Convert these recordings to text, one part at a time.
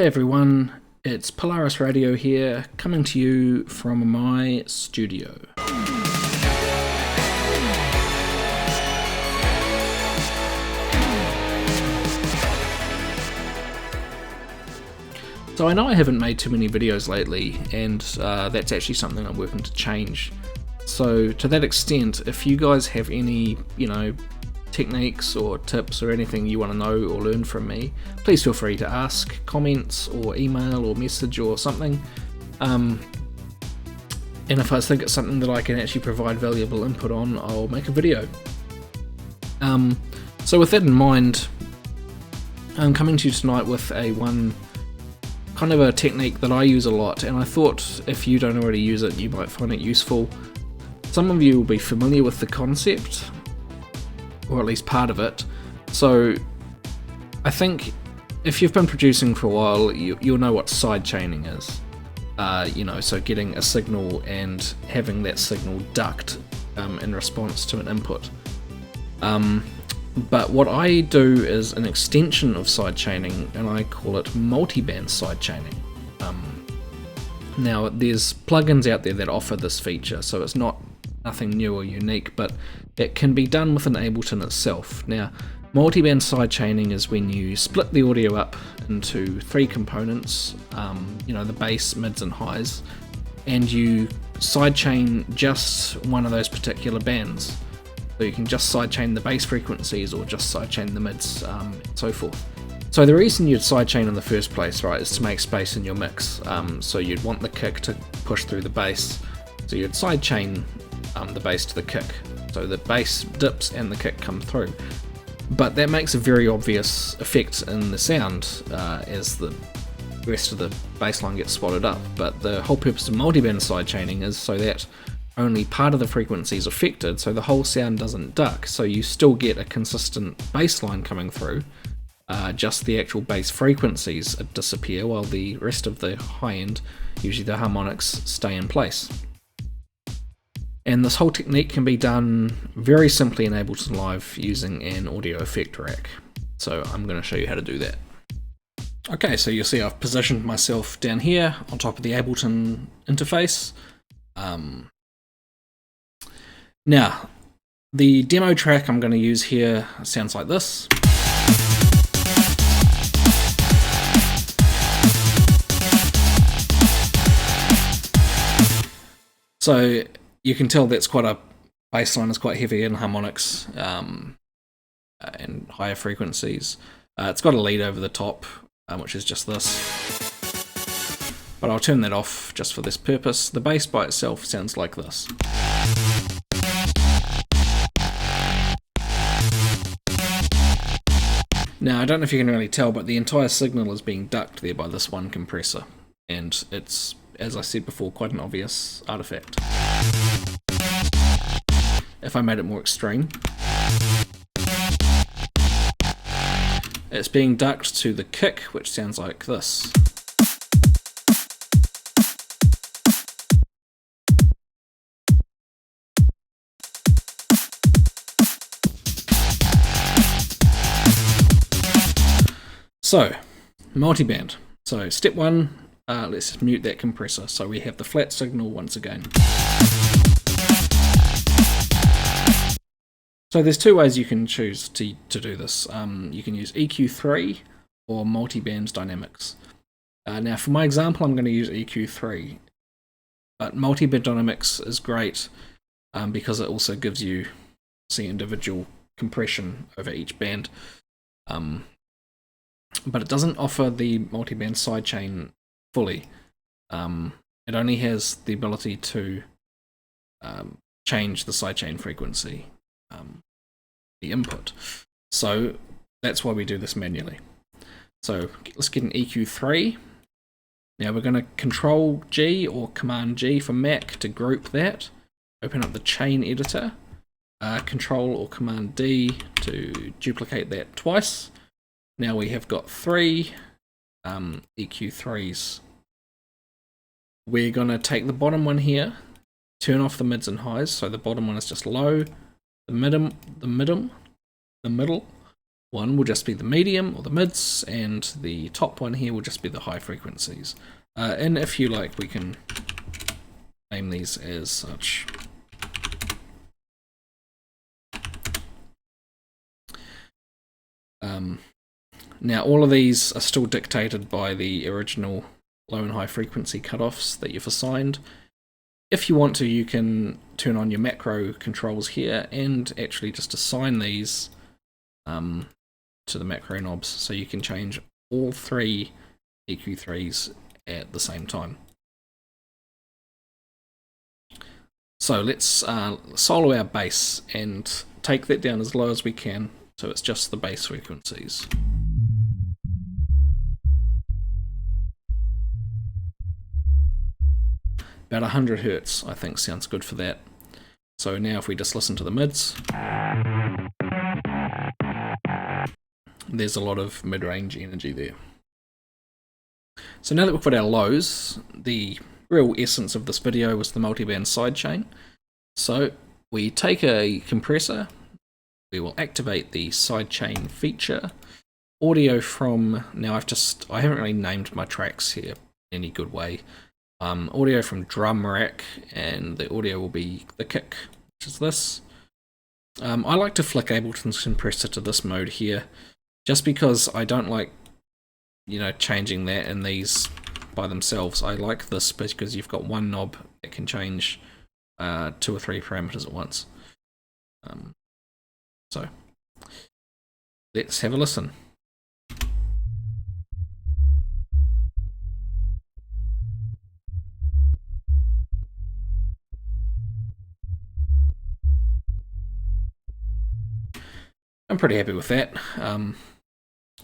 Hey everyone, it's Polaris Radio here, coming to you from my studio. So I know I haven't made too many videos lately, and that's actually something I'm working to change. So to that extent, if you guys have any, techniques or tips or anything you want to know or learn from me, please feel free to ask, comments or email or message or something. And if I think it's something that I can actually provide valuable input on, I'll make a video. So with that in mind, I'm coming to you tonight with kind of a technique that I use a lot, and I thought if you don't already use it, you might find it useful. Some of you will be familiar with the concept, or at least part of it. So I think if you've been producing for a while, you'll know what sidechaining is. So getting a signal and having that signal ducked in response to an input. But what I do is an extension of sidechaining, and I call it multiband sidechaining. Now there's plugins out there that offer this feature, so it's nothing new or unique, but it can be done within Ableton itself. Now, multiband sidechaining is when you split the audio up into three components, the bass, mids and highs, and you sidechain just one of those particular bands. So you can just sidechain the bass frequencies or just sidechain the mids, and so forth. So the reason you'd sidechain in the first place, right, is to make space in your mix. So you'd want the kick to push through the bass, so you'd sidechain the bass to the kick, so the bass dips and the kick come through. But that makes a very obvious effect in the sound as the rest of the bass line gets swallowed up. But the whole purpose of multiband sidechaining is so that only part of the frequency is affected, so the whole sound doesn't duck, so you still get a consistent bass line coming through. Just the actual bass frequencies disappear while the rest of the high end, usually the harmonics, stay in place. And this whole technique can be done very simply in Ableton Live using an audio effect rack. So I'm going to show you how to do that. Okay, so you'll see I've positioned myself down here on top of the Ableton interface. Now, the demo track I'm going to use here sounds like this. So you can tell that's quite a bass line is quite heavy in harmonics and higher frequencies. It's got a lead over the top, which is just this. But I'll turn that off just for this purpose. The bass by itself sounds like this. Now, I don't know if you can really tell, but the entire signal is being ducked there by this one compressor. And it's, as I said before, quite an obvious artifact. If I made it more extreme, it's being ducked to the kick, which sounds like this. So, multiband. So step one, let's just mute that compressor. So we have the flat signal once again. So there's two ways you can choose to do this. You can use EQ3 or multiband dynamics. Now for my example, I'm going to use EQ3, but multiband dynamics is great because it also gives you individual compression over each band. But it doesn't offer the multiband sidechain fully. It only has the ability to change the sidechain frequency, the input. So that's why we do this manually. So let's get an EQ3. Now we're going to Control G or Command G for Mac to group that. Open up the chain editor. Control or Command D to duplicate that twice. Now we have got three EQ3s. We're going to take the bottom one here, turn off the mids and highs, so the bottom one is just low, the middle one will just be the medium or the mids, and the top one here will just be the high frequencies. And if you like, we can name these as such. Now all of these are still dictated by the original low and high frequency cutoffs that you've assigned. If you want to, you can turn on your macro controls here and actually just assign these to the macro knobs, so you can change all three EQ3s at the same time. So let's solo our bass and take that down as low as we can, so it's just the bass frequencies. About 100 Hertz, I think, sounds good for that. So now if we just listen to the mids, there's a lot of mid-range energy there. So now that we've got our lows, the real essence of this video was the multiband sidechain. So we take a compressor, we will activate the sidechain feature, audio from, now I haven't really named my tracks here in any good way. Audio from drum rack, and the audio will be the kick, which is this. I like to flick Ableton's compressor to this mode here, just because I don't like, changing that in these by themselves. I like this because you've got one knob that can change 2 or 3 parameters at once. So let's have a listen. I'm pretty happy with that.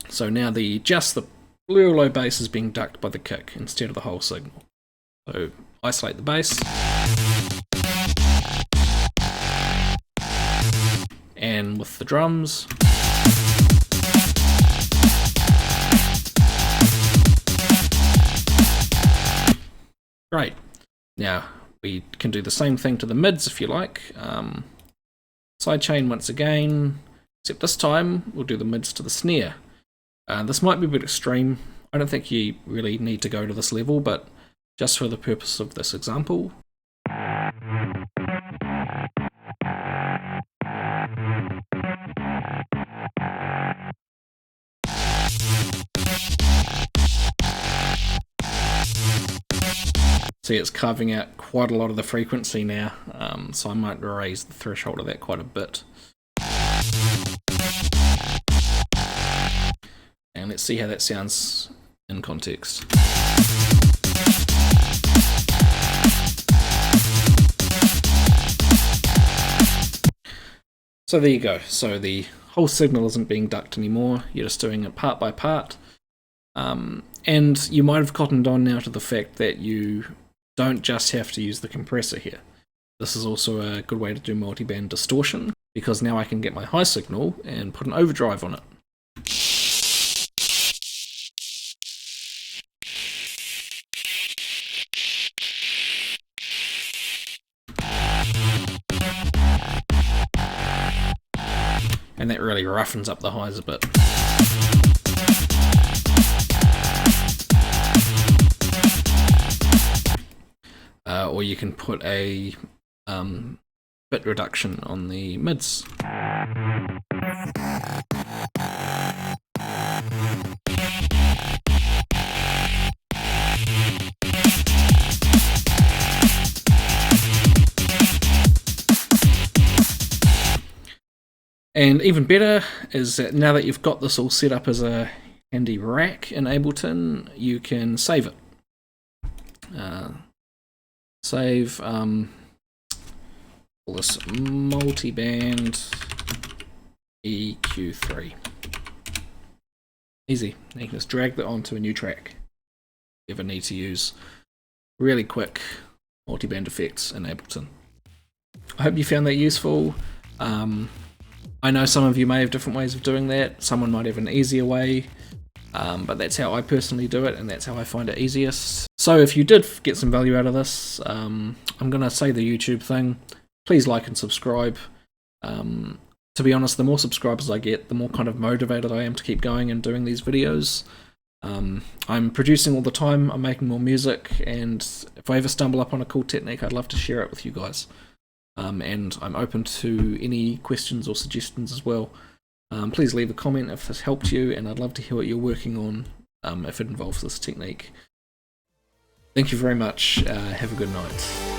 So now just the real low bass is being ducked by the kick instead of the whole signal. So isolate the bass. And with the drums, great. Now we can do the same thing to the mids if you like. Sidechain once again, except this time we'll do the mids to the snare. This might be a bit extreme. I don't think you really need to go to this level, but just for the purpose of this example. See, it's carving out quite a lot of the frequency now, so I might raise the threshold of that quite a bit. And let's see how that sounds in context. So there you go. So the whole signal isn't being ducked anymore. You're just doing it part by part. And you might have cottoned on now to the fact that you don't just have to use the compressor here. This is also a good way to do multiband distortion, because now I can get my high signal and put an overdrive on it. And that really roughens up the highs a bit. Or you can put a bit reduction on the mids. And even better is that now that you've got this all set up as a handy rack in Ableton, you can save it. Save all this multiband EQ3. Easy. Now you can just drag that onto a new track if you ever need to use really quick multiband effects in Ableton. I hope you found that useful. I know some of you may have different ways of doing that. Someone might have an easier way, but that's how I personally do it, and that's how I find it easiest. So if you did get some value out of this, I'm going to say the YouTube thing. Please like and subscribe. to be honest, the more subscribers I get, the more kind of motivated I am to keep going and doing these videos. I'm producing all the time, I'm making more music, and if I ever stumble up on a cool technique, I'd love to share it with you guys. And I'm open to any questions or suggestions as well. Please leave a comment if this helped you, and I'd love to hear what you're working on if it involves this technique. Thank you very much. Have a good night.